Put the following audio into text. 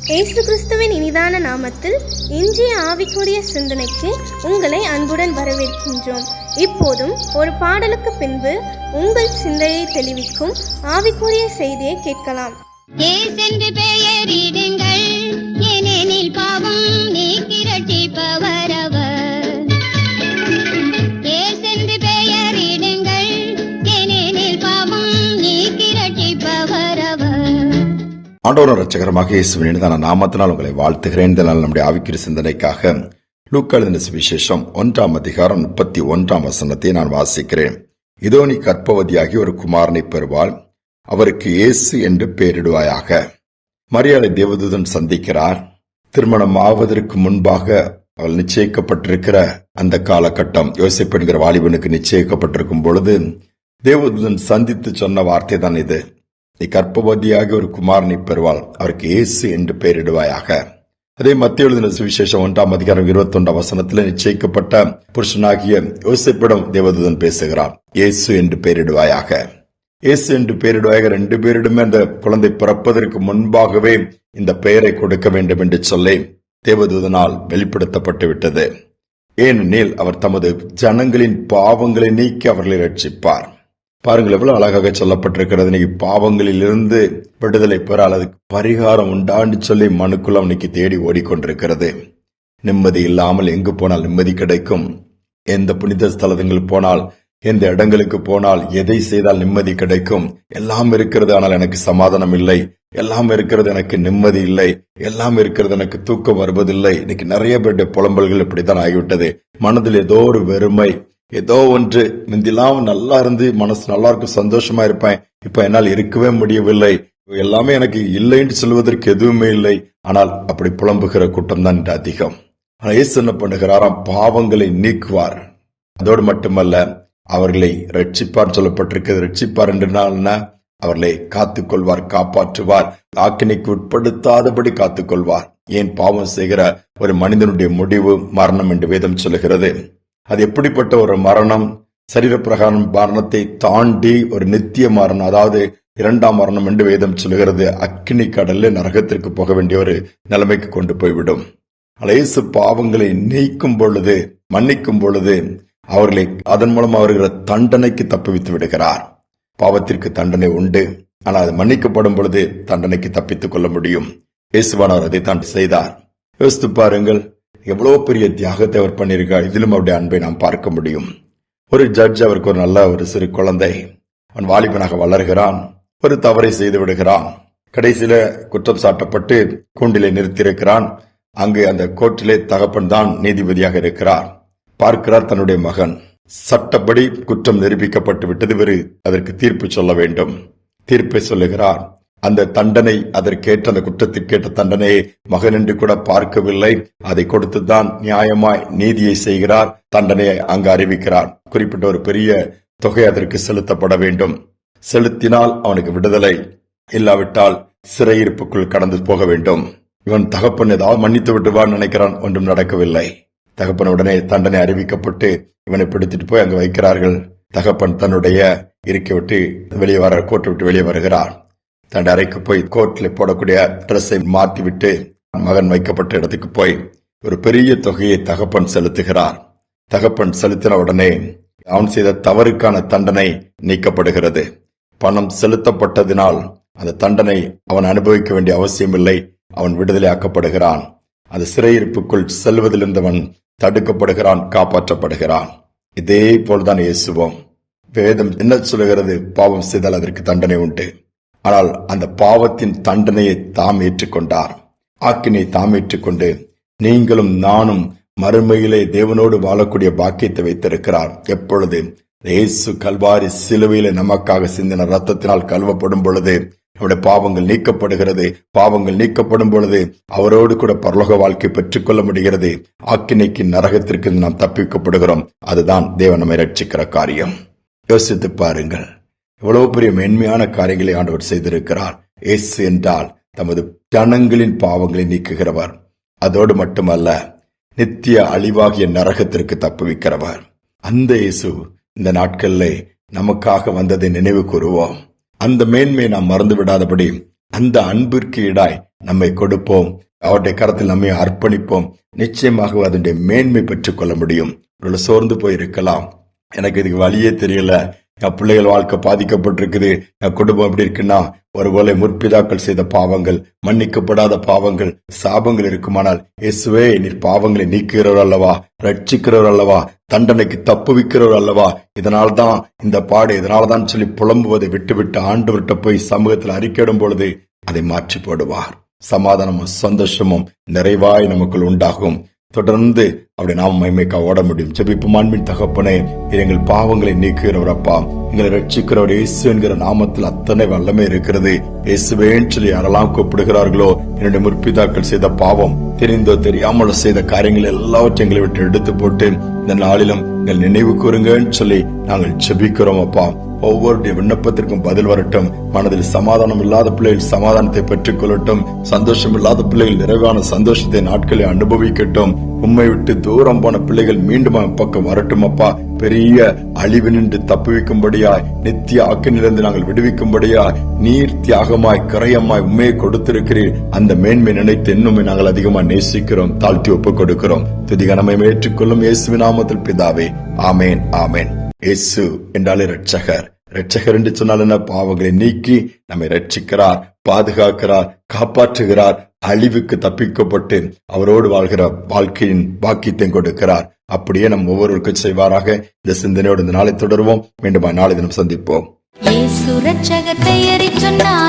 இயேசு கிறிஸ்துவின் இனிதான நாமத்தில் இன்றைய ஆவிக்குரிய சிந்தனைக்கு உங்களை அன்புடன் வரவேற்கின்றோம். இப்போதும் ஒரு பாடலுக்கு பின்பு உங்கள் சிந்தையை தெளிவிக்கும் ஆவிக்குரிய செய்தியை கேட்கலாம். ஏசென்று பெயரிடுங்கள், ஏனெனில் பாவம் நீக்கி ரட்சிப்பவர் அவர். ஏசென்று பெயரிடுங்கள், ஏனெனில் பாவம் நீக்கி ரட்சிப்பவர் அவர். ஆண்டவரும் இரட்சகருமாக இயேசுவின் இனிதான நாமத்தினால் உங்களை வாழ்த்துகிறேன். இந்த நாள் நம்முடைய ஆவிக்குரிய சிந்தனைக்காக லூக்கா எழுதின சுவிசேஷம் 1 அதிகாரம் 31 வசனத்தை நான் வாசிக்கிறேன். இதோ நீ கர்ப்பவதியாகி ஒரு குமாரனை பெறுவாள், அவருக்கு இயேசு என்று பெயரிடுவாயாக. மரியாதை தேவதூதன் சந்திக்கிறார். திருமணம் ஆவதற்கு முன்பாக அவள் நிச்சயிக்கப்பட்டிருக்கிற அந்த காலகட்டம், யோசேப்பு என்கிற வாலிபனுக்கு நிச்சயிக்கப்பட்டிருக்கும் பொழுது தேவதூதன் சந்தித்து சொன்ன வார்த்தை தான் இது. நீ கர்ப்பவதியாகி ஒரு குமாரனை பெறுவாள், அவருக்கு இயேசு என்று பெயரிடுவாயாக. அதே மத்திய எழுதின சுவிசேஷம் 1 அதிகாரம் 21 வசனத்தில் நிச்சயிக்கப்பட்ட புருஷனாகிய யோசேப்பிடம் தேவதூதன் பேசுகிறார். இயேசு என்று பெயரிடுவாயாக. இயேசு என்று பெயரிடுவாயாக. 2 பேரிடமே அந்த குழந்தை பிறப்பதற்கு முன்பாகவே இந்த பெயரை கொடுக்க வேண்டும் என்று சொல்லி தேவதூதனால் வெளிப்படுத்தப்பட்டு விட்டது. ஏனெனில் அவர் தமது ஜனங்களின் பாவங்களை நீக்கி அவர்களை ரட்சிப்பார். பாருங்கள் எவ்வளவு அழகாக சொல்லப்பட்டிருக்கிறது. இன்னைக்கு பாவங்களில் இருந்து விடுதலை பெற அதுக்கு பரிகாரம் உண்டான்னு சொல்லி மனுக்குள்ள அவனுக்கு தேடி ஓடிக்கொண்டிருக்கிறது. நிம்மதி இல்லாமல் எங்கு போனால் நிம்மதி கிடைக்கும், எந்த புனித ஸ்தலங்கள் போனால், எந்த இடங்களுக்கு போனால், எதை செய்தால் நிம்மதி கிடைக்கும், எல்லாம் இருக்கிறது ஆனால் எனக்கு சமாதானம் இல்லை, எல்லாம் இருக்கிறது எனக்கு நிம்மதி இல்லை, எல்லாம் இருக்கிறது எனக்கு தூக்கம் வருவதில்லை. இன்னைக்கு நிறைய பேருடைய புலம்பல்கள் இப்படித்தான் ஆகிவிட்டது. மனதில் ஏதோ ஒரு வெறுமை, ஏதோ ஒன்று. முந்திலாம் நல்லா இருந்து மனசு நல்லா இருக்கும், சந்தோஷமா இருப்பேன், இப்ப என்னால் இருக்கவே முடியவில்லை, எல்லாமே எனக்கு இல்லைன்னு சொல்வதற்கு எதுவுமே இல்லை. ஆனால் அப்படி புலம்புகிற கூட்டம் தான் அதிகம். ஆனால் இயேசு என்ன பண்ணுகிறாராம்? பாவங்களை நீக்குவார். அதோடு மட்டுமல்ல, அவர்களை ரட்சிப்பார் சொல்லப்பட்டிருக்கிறது. ரட்சிப்பார் என்றால் அவர்களை காத்துக்கொள்வார், காப்பாற்றுவார், ஆக்கினைக்கு உட்படுத்தாதபடி காத்துக்கொள்வார். ஏன்? பாவம் செய்கிற ஒரு மனிதனுடைய முடிவு மரணம் என்று வேதம் சொல்லுகிறது. அது எப்படிப்பட்ட ஒரு மரணம்? சரீரப்பிரகாரம் மரணத்தை தாண்டி ஒரு நித்திய மரணம், அதாவது 2ஆம் மரணம் என்று வேதம் சொல்லுகிறது. அக்கினி கடல்ல நரகத்திற்கு போக வேண்டிய ஒரு நிலைமைக்கு கொண்டு போய்விடும். இயேசு பாவங்களை நீக்கும் பொழுது, மன்னிக்கும் பொழுது அவர்களை அதன் மூலம் அவர்களை தண்டனைக்கு தப்புவித்து விடுகிறார். பாவத்திற்கு தண்டனை உண்டு, ஆனால் அது மன்னிக்கப்படும் பொழுது தண்டனைக்கு தப்பித்துக் கொள்ள முடியும். இயேசுவானவர் அதை தான் செய்தார். யோசித்து பாருங்கள், எவ்வளவு பெரிய தியாகத்தை அவர் பண்ணியிருக்கார். இதிலும் அவருடைய அன்பை நாம் பார்க்க முடியும். ஒரு ஜட்ஜ், அவருக்கு ஒரு நல்ல ஒரு சிறு குழந்தை, அவன் வாலிபனாக வளர்கிறான், ஒரு தவறை செய்து விடுகிறான். கடைசியில குற்றம் சாட்டப்பட்டு கூண்டிலே நிறுத்தியிருக்கிறான். அங்கு அந்த கோர்ட்டிலே தகப்பன் தான் நீதிபதியாக இருக்கிறார். பார்க்கிறார் தன்னுடைய மகன் சட்டப்படி குற்றம் நிரூபிக்கப்பட்டு விட்டது, வேறு அதற்கு தீர்ப்பு சொல்ல வேண்டும். தீர்ப்பை சொல்லுகிறார். அந்த தண்டனை, அதற்கேற்ற அந்த குற்றத்திற்கேற்ற தண்டனையை மகன் என்று கூட பார்க்கவில்லை. அதை கொடுத்துதான் நியாயமாய் நீதியை செய்கிறார். தண்டனையை அங்கு அறிவிக்கிறார். குறிப்பிட்ட ஒரு பெரிய தொகை அதற்கு செலுத்தப்பட வேண்டும். செலுத்தினால் அவனுக்கு விடுதலை, இல்லாவிட்டால் சிறையிருப்புக்குள் கடந்து போக வேண்டும். இவன் தகப்பன் ஏதாவது மன்னித்து விட்டுவான்னு நினைக்கிறான். ஒன்றும் நடக்கவில்லை. தகப்பன் உடனே தண்டனை அறிவிக்கப்பட்டு இவனை பிடித்துட்டு போய் அங்கு வைக்கிறார்கள். தகப்பன் தன்னுடைய இருக்கை விட்டு வெளியே வர, கோர்ட்டை விட்டு வெளியே வருகிறார். தன் அறைக்கு போய் கோர்ட்டில் போடக்கூடிய டிரெஸ்ஸை மாற்றிவிட்டு மகன் வைக்கப்பட்ட இடத்துக்கு போய் ஒரு பெரிய தொகையை தகப்பன் செலுத்துகிறார். தகப்பன் செலுத்தின உடனே அவன் செய்த தவறுக்கான தண்டனை நீக்கப்படுகிறது. பணம் செலுத்தப்பட்டதினால் அந்த தண்டனை அவன் அனுபவிக்க வேண்டிய அவசியம் இல்லை. அவன் விடுதலை ஆக்கப்படுகிறான். அந்த சிறையிருப்புக்குள் செல்வதிலிருந்தவன் தடுக்கப்படுகிறான், காப்பாற்றப்படுகிறான். இதே போல்தான் இயேசுவும். வேதம் என்ன சொல்லுகிறது? பாவம் செய்தால் அதற்கு தண்டனை உண்டு. ஆனால் அந்த பாவத்தின் தண்டனையை தாம் ஏற்றுக்கொண்டார். ஆக்கினை தாம் ஏற்றுக்கொண்டு நீங்களும் நானும் மறுமையிலே தேவனோடு வாழக்கூடிய பாக்கியத்தை வைத்திருக்கிறார். எப்பொழுது? இயேசு கல்வாரி சிலுவையிலே நமக்காக சிந்தின ரத்தத்தினால் கழுவப்படும் பொழுது நம்முடைய பாவங்கள் நீக்கப்படுகிறது. பாவங்கள் நீக்கப்படும் பொழுது அவரோடு கூட பரலோக வாழ்க்கை பெற்றுக் கொள்ள முடிகிறது. ஆக்கினைக்கு, நரகத்திற்கு நாம் தப்பிக்கப்படுகிறோம். அதுதான் தேவன் நம்மை ரட்சிக்கிற காரியம். யோசித்து பாருங்கள், எவ்வளவு பெரிய மென்மையான காரியங்களை ஆண்டவர் செய்திருக்கிறார். இயேசு என்றால் தமது ஜனங்களின் பாவங்களை நீக்குகிறவர். அதோடு மட்டுமல்ல, நித்திய அழிவாகிய நரகத்திற்கு தப்புவிக்கிறவர். அந்த இயேசு இந்த நாட்களில் நமக்காக வந்ததை நினைவு கூறுவோம். அந்த மேன்மையை நாம் மறந்து விடாதபடி அந்த அன்பிற்கு ஈடாய் நம்மை கொடுப்போம், அவருடைய கரத்தில் நம்மை அர்ப்பணிப்போம். நிச்சயமாக அதனுடைய மேன்மை பெற்றுக் கொள்ள முடியும். சோர்ந்து போயிருக்கலாம், எனக்கு இதுக்கு வழியே தெரியல, என் பிள்ளைகள் வாழ்க்கை பாதிக்கப்பட்டிருக்குது, என் குடும்பம் எப்படி இருக்குன்னா, ஒருவேளை முற்பிதாக்கள் செய்த பாவங்கள், மன்னிக்கப்படாத பாவங்கள், சாபங்கள் இருக்குமானால், இயேசுவே நீர் பாவங்களை நீக்குகிறவர் அல்லவா, ரட்சிக்கிறவர் அல்லவா, தண்டனைக்கு தப்புவிக்கிறவர் அல்லவா, இதனால்தான் இந்த பாடு, இதனால்தான் சொல்லி புலம்புவதை விட்டுவிட்டு ஆண்டவர்கிட்ட போய் சமூகத்தில் அறிக்கையிடும் பொழுது அதை மாற்றி போடுவார். சமாதானமும் சந்தோஷமும் நிறைவாய் நமக்குள் உண்டாகும். தொடர்ந்து அப்படி நாம் மகிமைக்கா ஓட முடியும். ஜெபிப்போம். அன்பின் தகப்பனே, எங்கள் பாவங்களை நீக்குகிறவரப்பா, எங்களை ரட்சிக்கிறவர் இயேசு என்கிற நாமத்தில் அத்தனை வல்லமை இருக்கிறது. இயேசுவேன்னு சொல்லி யாரெல்லாம் கூப்பிடுகிறார்களோ, என்னுடைய முற்பிதாக்கள் செய்த பாவம், தெரிந்தோ தெரியாமலோ செய்த காரியங்கள் எல்லாவற்றையும் எங்களை விட்டு எடுத்து போட்டு இந்த நாளிலும் எங்கள் நினைவு கூறுங்கன்னு சொல்லி நாங்கள் ஜெபிக்கிறோம் அப்பா. ஒவ்வொருடைய விண்ணப்பத்திற்கும் பதில் வரட்டும். மனதில் சமாதானம் இல்லாத பிள்ளைகள் சமாதானத்தை பெற்றுக் கொள்ளட்டும். சந்தோஷம் இல்லாத பிள்ளைகள் நிறைவான சந்தோஷத்தை நாட்களை அனுபவிக்கட்டும். உம்மை விட்டு தூரம் போன பிள்ளைகள் மீண்டும் பக்கம் வரட்டும் அப்பா. பெரிய அழிவு நின்று தப்புவிக்கும்படியாய், நித்திய ஆக்கினிலிருந்து நாங்கள் விடுவிக்கும்படியாய், நீர் தியாகமாய் கரையமாய் உண்மையை கொடுத்திருக்கிறீர். அந்த மேன்மை நினைத்து இன்னுமே நாங்கள் அதிகமாக நேசிக்கிறோம், தாழ்த்தி ஒப்புக் கொடுக்கிறோம். துதிகனமை ஏற்றுக்கொள்ளும் இயேசுவின் நாமத்தில் பிதாவே, ஆமேன் ஆமேன். இயேசு என்றாலே ரட்சகர். ரட்சகர் என்று சொன்னால் என்ன? பாவங்களை நீக்கி நம்மை ரட்சிக்கிறார், பாதுகாக்கிறார், காப்பாற்றுகிறார், அழிவுக்கு தப்பிக்கப்பட்டு அவரோடு வாழ்கிற வாழ்க்கையின் பாக்கியத்தை கொடுக்கிறார். அப்படியே நம் ஒவ்வொருவருக்கும் செய்வாராக. இந்த சிந்தனையோடு இந்த நாளை தொடருவோம். மீண்டும் நாளை தினம் சந்திப்போம். இயேசு ரட்சகர் பெயரை சொன்னார்.